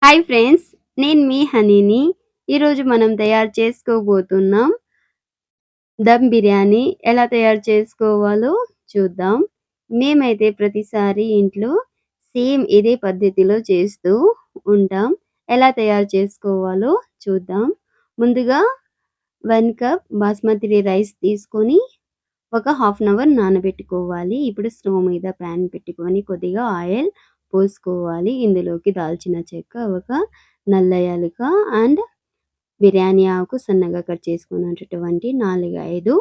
Hi friends. నేను మీ హనీని. ఈరోజు మనం తయారు చేసుకోబోతున్నాం దమ్ బిర్యానీ. ఎలా తయారు చేసుకోవాలో చూద్దాం. మేమైతే ప్రతిసారి ఇంట్లో సేమ్ ఇదే పద్ధతిలో చేస్తూ ఉంటాం. ఎలా తయారు చేసుకోవాలో చూద్దాం. ముందుగా 1 కప్ బాస్మతి రైస్ తీసుకొని ఒక హాఫ్ అన్ అవర్ నానబెట్టుకోవాలి. ఇప్పుడు స్టవ్ మీద పాన్ పెట్టుకొని కొద్దిగా ఆయిల్ పోసుకోవాలి. ఇందులోకి దాల్చిన చెక్క, ఒక నల్ల యాలుక అండ్ బిర్యానీ ఆకు సన్నగా కట్ చేసుకున్నటువంటి 4, 5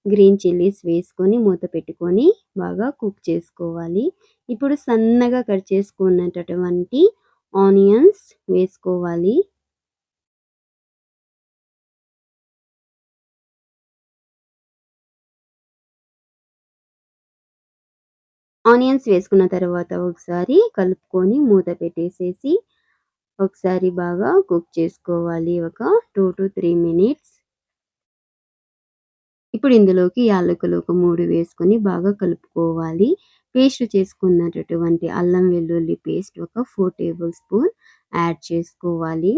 గ్రీన్ చిల్లీస్ వేసుకొని మూత పెట్టుకొని బాగా కుక్ చేసుకోవాలి. ఇప్పుడు సన్నగా కట్ చేసుకున్నటువంటి ఆనియన్స్ వేసుకోవాలి. ఆనియన్స్ వేసుకున్న తర్వాత ఒకసారి కలుపుకొని మూత పెట్టేసేసి ఒకసారి బాగా కుక్ చేసుకోవాలి. ఒక 2-3 మినిట్స్. ఇప్పుడు ఇందులోకి యాలకులు ఒక 3 వేసుకొని బాగా కలుపుకోవాలి. పేస్ట్ చేసుకున్నటువంటి అల్లం వెల్లుల్లి పేస్ట్ ఒక 4 టేబుల్ స్పూన్ యాడ్ చేసుకోవాలి.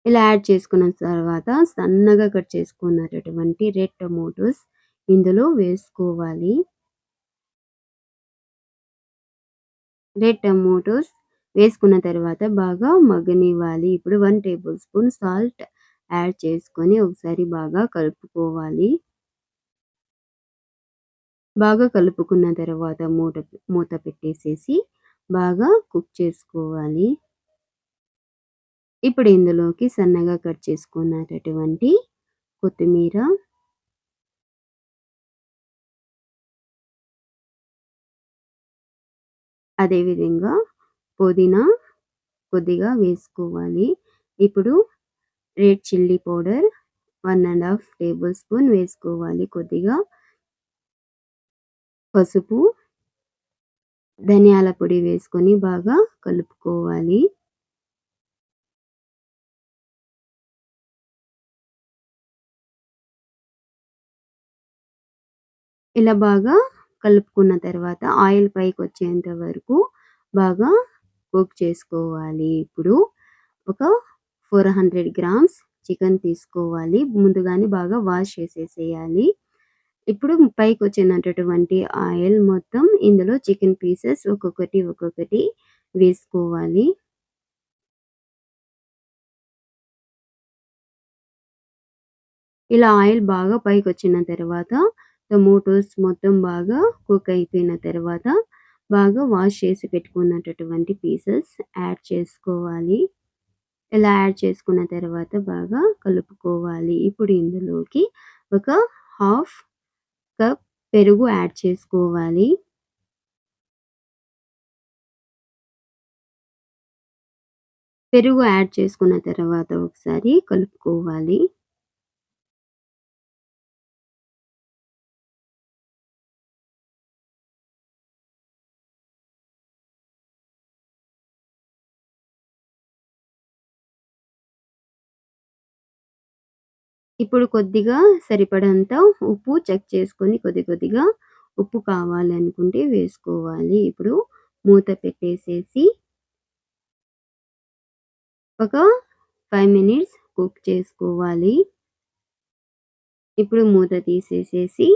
ఇలా యాడ్ చేసుకున్న తర్వాత సన్నగా కట్ చేసుకున్నటువంటి రెడ్ టొమాటోస్ ఇందులో వేసుకోవాలి. రెడ్ టమోటోస్ వేసుకున్న తర్వాత బాగా మగ్గనివ్వాలి. ఇప్పుడు 1 టేబుల్ స్పూన్ సాల్ట్ యాడ్ చేసుకొని ఒకసారి బాగా కలుపుకోవాలి. బాగా కలుపుకున్న తర్వాత మూత పెట్టేసేసి బాగా కుక్ చేసుకోవాలి. ఇప్పుడు ఇందులోకి సన్నగా కట్ చేసుకున్నటువంటి కొత్తిమీర, అదేవిధంగా పుదీనా కొద్దిగా వేసుకోవాలి. ఇప్పుడు red chilli powder 1 ½ table spoon వేసుకోవాలి. కొద్దిగా పసుపు, ధనియాల పొడి వేసుకొని బాగా కలుపుకోవాలి. ఇలా బాగా కలుపుకున్న తర్వాత ఆయిల్ పైకొచ్చేంత వరకు బాగా కుక్ చేసుకోవాలి. ఇప్పుడు ఒక 400 గ్రామ్స్ చికెన్ తీసుకోవాలి. ముందుగానే బాగా వాష్ చేసేసేయాలి. ఇప్పుడు పైకొచ్చినటువంటి ఆయిల్ మొత్తం ఇందులో చికెన్ పీసెస్ ఒక్కొక్కటి వేసుకోవాలి. ఇలా ఆయిల్ బాగా పైకొచ్చిన తర్వాత టొమాటోస్ మొత్తం బాగా కుక్ అయిపోయిన తర్వాత బాగా వాష్ చేసి పెట్టుకున్నటువంటి పీసెస్ యాడ్ చేసుకోవాలి. ఇలా యాడ్ చేసుకున్న తర్వాత బాగా కలుపుకోవాలి. ఇప్పుడు ఇందులోకి ఒక హాఫ్ కప్ పెరుగు యాడ్ చేసుకోవాలి. పెరుగు యాడ్ చేసుకున్న తర్వాత ఒకసారి కలుపుకోవాలి. ఇప్పుడు కొద్దిగా సరిపడంత ఉప్పు చెక్ చేసుకొని కొద్దిగా ఉప్పు కావాలనుకుంటే వేసుకోవాలి. ఇప్పుడు మూత పెట్టేసేసి ఒక 5 మినిట్స్ కుక్ చేసుకోవాలి. ఇప్పుడు మూత తీసేసేసి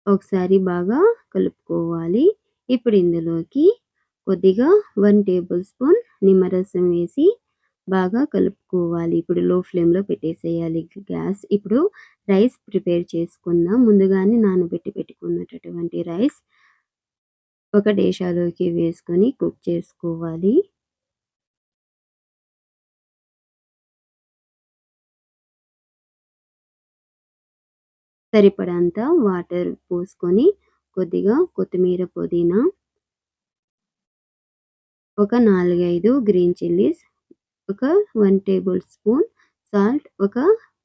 ఒకసారి బాగా కలుపుకోవాలి. ఇప్పుడు ఇందులోకి కొద్దిగా 1 టేబుల్ స్పూన్ నిమ్మరసం వేసి బాగా కలుపుకోవాలి. ఇప్పుడు లో ఫ్లేమ్‌లో పెట్టేసేయాలి గ్యాస్. ఇప్పుడు రైస్ ప్రిపేర్ చేసుకుందాం. ముందుగానే నానబెట్టి పెట్టుకున్నటువంటి రైస్ ఒక డేషాలోకి వేసుకొని కుక్ చేసుకోవాలి. సరిపడంత వాటర్ పోసుకొని కొద్దిగా కొత్తిమీర, పుదీనా, ఒక 4, 5 గ్రీన్ చిల్లీస్, ఒక 1 టేబుల్ స్పూన్ సాల్ట్, ఒక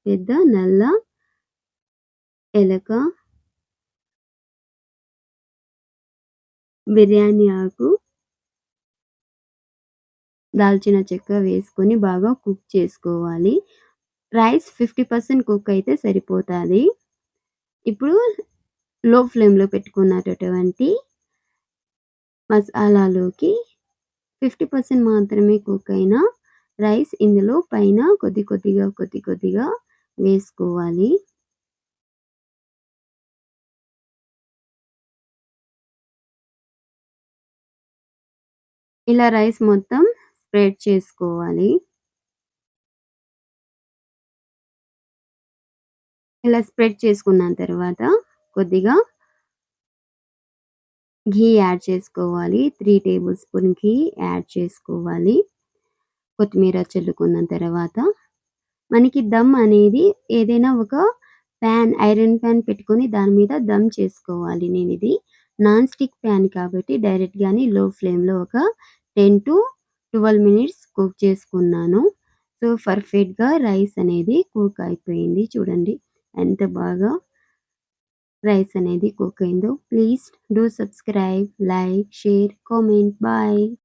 పెద్ద నల్ల ఏలక, బిర్యానీ ఆకు, దాల్చిన చెక్క వేసుకొని బాగా కుక్ చేసుకోవాలి. రైస్ 50% కుక్ అయితే సరిపోతాది. ఇప్పుడు లో ఫ్లేమ్‌లో పెట్టుకున్నటటువంటి మసాలాలోకి 50% మాత్రమే కుక్ అయిన రైస్ ఇందులో పైన కొద్దిగా వేసుకోవాలి. ఇలా రైస్ మొత్తం స్ప్రెడ్ చేసుకోవాలి. ఇలా స్ప్రెడ్ చేసుకున్న తర్వాత కొద్దిగా ఘీ యాడ్ చేసుకోవాలి. 3 టేబుల్ స్పూన్ ఘీ యాడ్ చేసుకోవాలి. కొత్తిమీర చల్లుకున్న తర్వాత మనకి దమ్ అనేది ఏదైనా ఒక ఐరన్ పాన్ పెట్టుకొని దాని మీద దమ్ చేసుకోవాలి. నేనిది నాన్ స్టిక్ పాన్ కాబట్టి డైరెక్ట్‌గానే లో ఫ్లేమ్‌లో ఒక 10-12 మినిట్స్ కుక్ చేసుకున్నాను. సో, పర్ఫెక్ట్‌గా రైస్ అనేది కుక్ అయిపోయింది. చూడండి ఎంత బాగా రైస్ అనేది కుక్ అయిందో. Please do subscribe, like, share, comment. Bye.